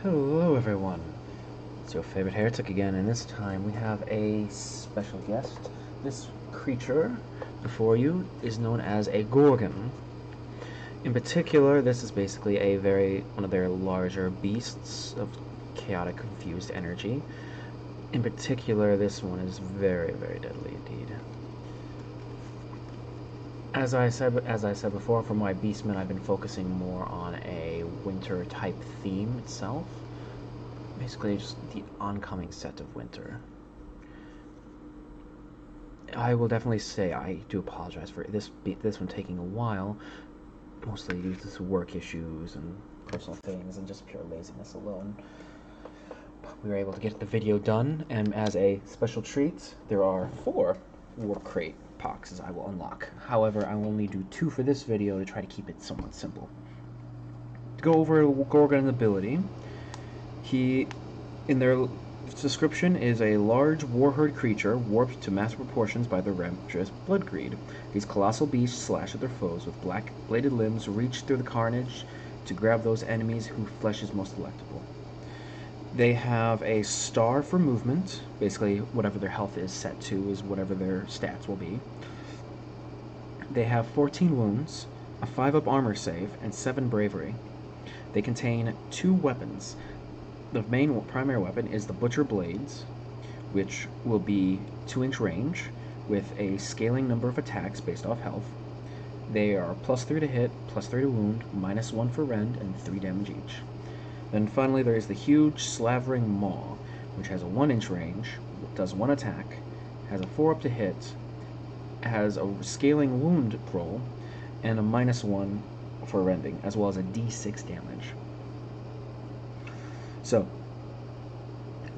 Hello everyone, it's your favorite heretic again, and this time we have a special guest. This creature before you is known as a Gorgon. In particular, this is basically one of their larger beasts of chaotic, confused energy. In particular, this one is very, very deadly indeed. As I said before, for my Beastmen, I've been focusing more on a winter type theme itself. Basically, just the oncoming set of winter. I will definitely say I do apologize for this one taking a while, mostly due to work issues and personal things and just pure laziness alone. But we were able to get the video done, and as a special treat, there are 4 Warp Crate boxes I will unlock. However, I will only do 2 for this video to try to keep it somewhat simple. To go over Gorgon's ability, he, in their description, is a large warherd creature warped to massive proportions by the ravenous blood greed. These colossal beasts slash at their foes with black bladed limbs, reach through the carnage to grab those enemies whose flesh is most delectable. They have a star for movement. Basically, whatever their health is set to is whatever their stats will be. They have 14 wounds, a 5-up armor save, and 7 bravery. They contain 2 weapons. The main primary weapon is the Butcher Blades, which will be 2-inch range, with a scaling number of attacks based off health. They are +3 to hit, +3 to wound, -1 for rend, and 3 damage each. Then finally there is the huge Slathering Maw, which has a 1-inch range, does 1 attack, has a 4-up to hit, has a scaling wound roll, and a -1 for rending, as well as a d6 damage. So,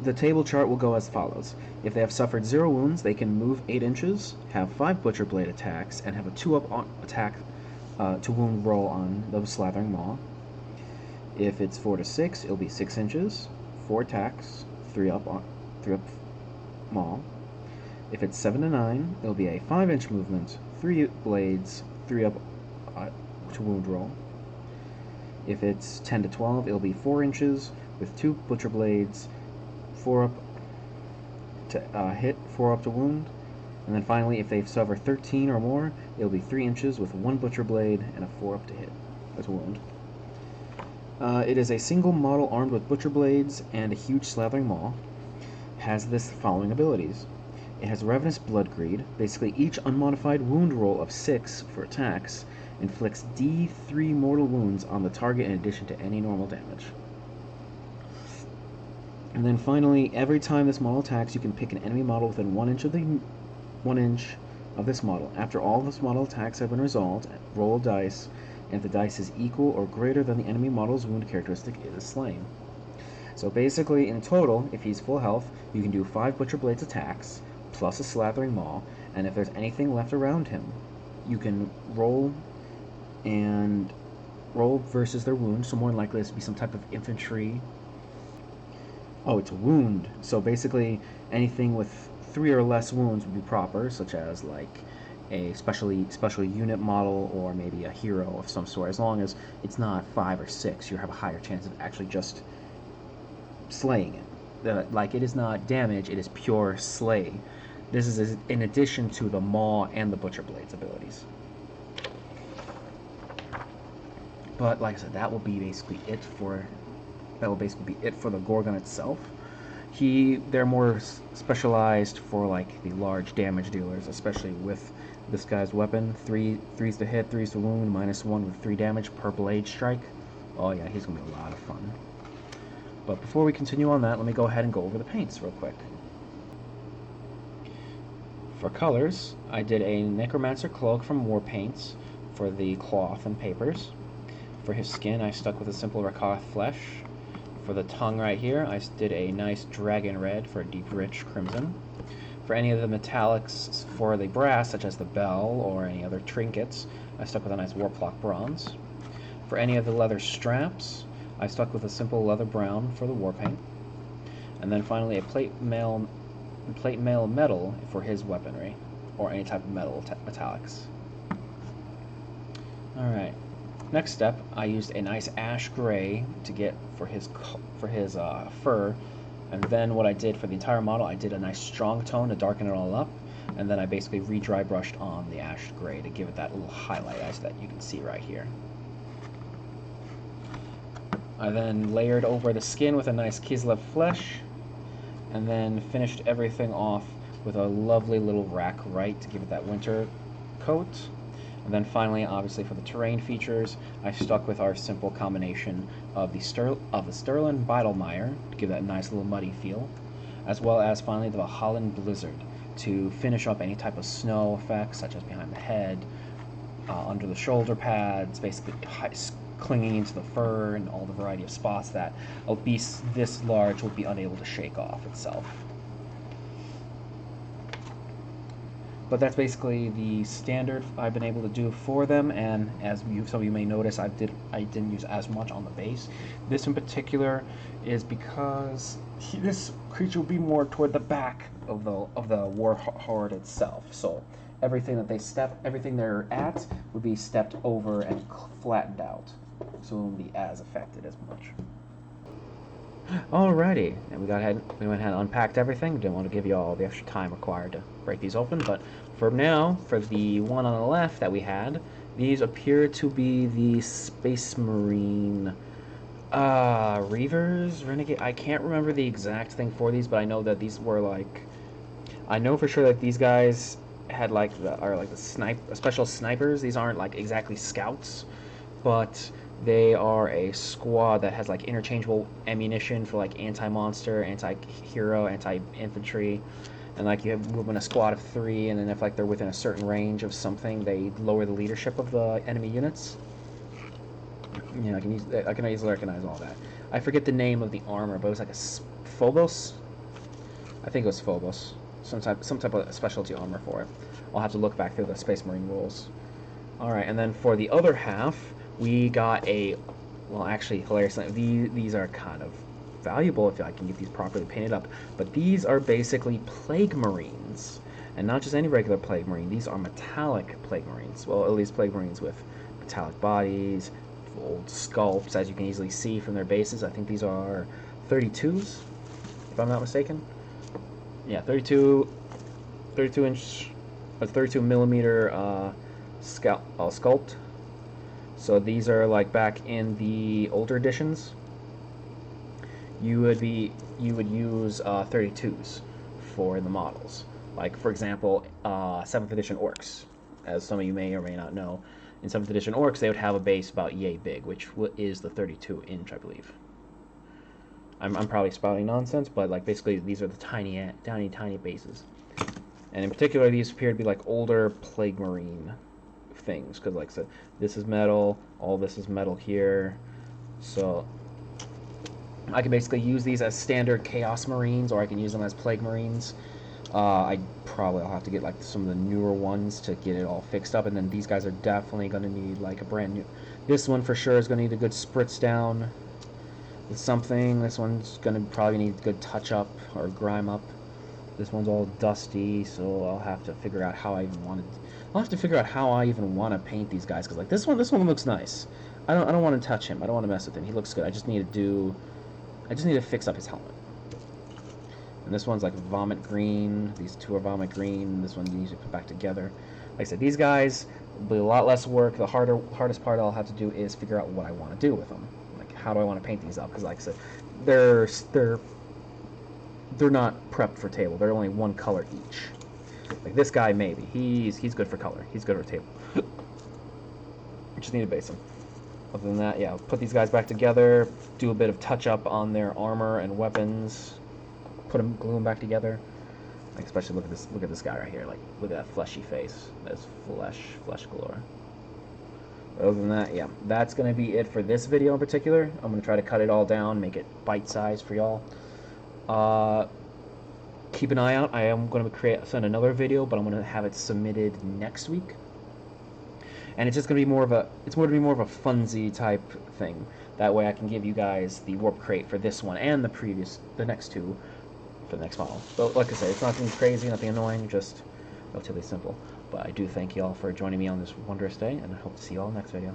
the table chart will go as follows. If they have suffered 0 wounds, they can move 8 inches, have 5 Butcher Blade attacks, and have a 2-up attack to wound roll on the Slathering Maw. If it's 4 to 6, it'll be 6 inches, 4 attacks, 3-up maw. If it's 7 to 9, it'll be a 5-inch movement, 3 blades, 3-up to wound roll. If it's 10 to 12, it'll be 4 inches with 2 Butcher Blades, 4-up to hit, 4-up to wound. And then finally, if they've suffered 13 or more, it'll be 3 inches with 1 Butcher Blade and a 4-up to hit, as a wound. It is a single model armed with Butcher Blades and a huge Slathering Maw. Has this following abilities. It has Ravenous Blood Greed. Basically, each unmodified wound roll of 6 for attacks inflicts D3 mortal wounds on the target in addition to any normal damage. And then finally, every time this model attacks, you can pick an enemy model within 1 inch of this model. After all of this model attacks have been resolved, roll a dice, and if the dice is equal or greater than the enemy model's wound characteristic, it is slain. So basically, in total, if he's full health, you can do 5 Butcher Blades attacks, plus a Slathering Maw, and if there's anything left around him, you can roll versus their wound, so more than likely this would be some type of infantry. Oh, it's a wound. So basically, anything with 3 or less wounds would be proper, such as like a special unit model or maybe a hero of some sort. As long as it's not 5 or 6, you have a higher chance of actually just slaying it. Like, it is not damage, it is pure slay. This is in addition to the Maw and the Butcher Blades abilities. But like I said, that will basically be it for the Gorgon itself. They're more specialized for like the large damage dealers, especially with this guy's weapon. 3s to hit, 3s to wound, -1 with 3 damage per blade strike. Oh yeah, he's gonna be a lot of fun. But before we continue on that, let me go ahead and go over the paints real quick. For colors, I did a Necromancer Cloak from War Paints for the cloth and papers. For his skin, I stuck with a simple Rakah flesh. For the tongue right here, I did a nice Dragon Red for a deep, rich crimson. For any of the metallics for the brass, such as the bell or any other trinkets, I stuck with a nice Warplock Bronze. For any of the leather straps, I stuck with a simple leather brown for the war paint. And then finally a plate mail metal for his weaponry, or any type of metal metallics. Alright, Next step, I used a nice ash gray to get for his fur, and then what I did for the entire model, I did a nice strong tone to darken it all up, and then I basically re-dry brushed on the ash gray to give it that little highlight as that you can see right here. I then layered over the skin with a nice Kislev flesh, and then finished everything off with a lovely little rack right to give it that winter coat. And then finally, obviously for the terrain features, I stuck with our simple combination of the Sterling Bidelmeyer to give that nice little muddy feel, as well as finally the Holland Blizzard to finish up any type of snow effects, such as behind the head, under the shoulder pads, basically clinging into the fur and all the variety of spots that a beast this large will be unable to shake off itself. But that's basically the standard I've been able to do for them, and as some of you may notice, I didn't use as much on the base. This in particular is because this creature will be more toward the back of the war horde itself. So everything they're at would be stepped over and flattened out, so it won't be as affected as much. Alrighty, and we went ahead and unpacked everything. Didn't want to give you all the extra time required to break these open, but for now, for the one on the left that we had, these appear to be the Space Marine Reavers, Renegade. I can't remember the exact thing for these, but I know that these were like, I know for sure that these guys had like the special snipers. These aren't like exactly scouts, but they are a squad that has like interchangeable ammunition for like anti-monster, anti-hero, anti-infantry, and like you have move in a squad of 3, and then if like they're within a certain range of something, they lower the leadership of the enemy units. You know, I can easily recognize all that. I forget the name of the armor, but it was like a Phobos. I think it was Phobos. Some type of specialty armor for it. I'll have to look back through the Space Marine rules. All right, and then for the other half, we got well, actually, hilariously, these are kind of valuable if I can get these properly painted up, but these are basically Plague Marines, and not just any regular Plague Marine. These are metallic Plague Marines. Well, at least Plague Marines with metallic bodies, old sculpts, as you can easily see from their bases. I think these are 32s, if I'm not mistaken. Yeah, 32 inch, 32 millimeter sculpt. So these are like back in the older editions. You would use 32s for the models. Like for example, 7th edition orcs, as some of you may or may not know. In 7th edition orcs, they would have a base about yay big, which is the 32 inch, I believe. I'm probably spouting nonsense, but like basically these are the tiny bases. And in particular, these appear to be like older Plague Marine things, because like I said, this is metal, all this is metal here, so I can basically use these as standard Chaos Marines, or I can use them as Plague Marines. I'll have to get like some of the newer ones to get it all fixed up, and then these guys are definitely going to need like a brand new, this one for sure is going to need a good spritz down with something. This one's going to probably need a good touch up or grime up. This one's all dusty, so I'll have to figure out how I even want to paint these guys, because like this one looks nice. I don't want to touch him. I don't want to mess with him. He looks good. I just need to fix up his helmet. And this one's like vomit green. These two are vomit green. This one needs to put back together. Like I said, these guys will be a lot less work. The hardest part I'll have to do is figure out what I want to do with them. Like, how do I want to paint these up? Because like I said, they're not prepped for table. They're only one color each. Like this guy, maybe he's good for color. He's good for table. Just need to base him. Other than that, yeah, put these guys back together. Do a bit of touch up on their armor and weapons. Glue them back together. Like especially look at this guy right here. Like look at that fleshy face. That's flesh galore. Other than that, yeah, that's gonna be it for this video in particular. I'm gonna try to cut it all down, make it bite-sized for y'all. Keep an eye out. I am going to send another video, but I'm going to have it submitted next week. And it's just going to be more of a funsy type thing. That way I can give you guys the warp crate for this one and the next two for the next model. But like I said, it's nothing crazy, nothing annoying, just relatively simple. But I do thank you all for joining me on this wondrous day, and I hope to see you all next video.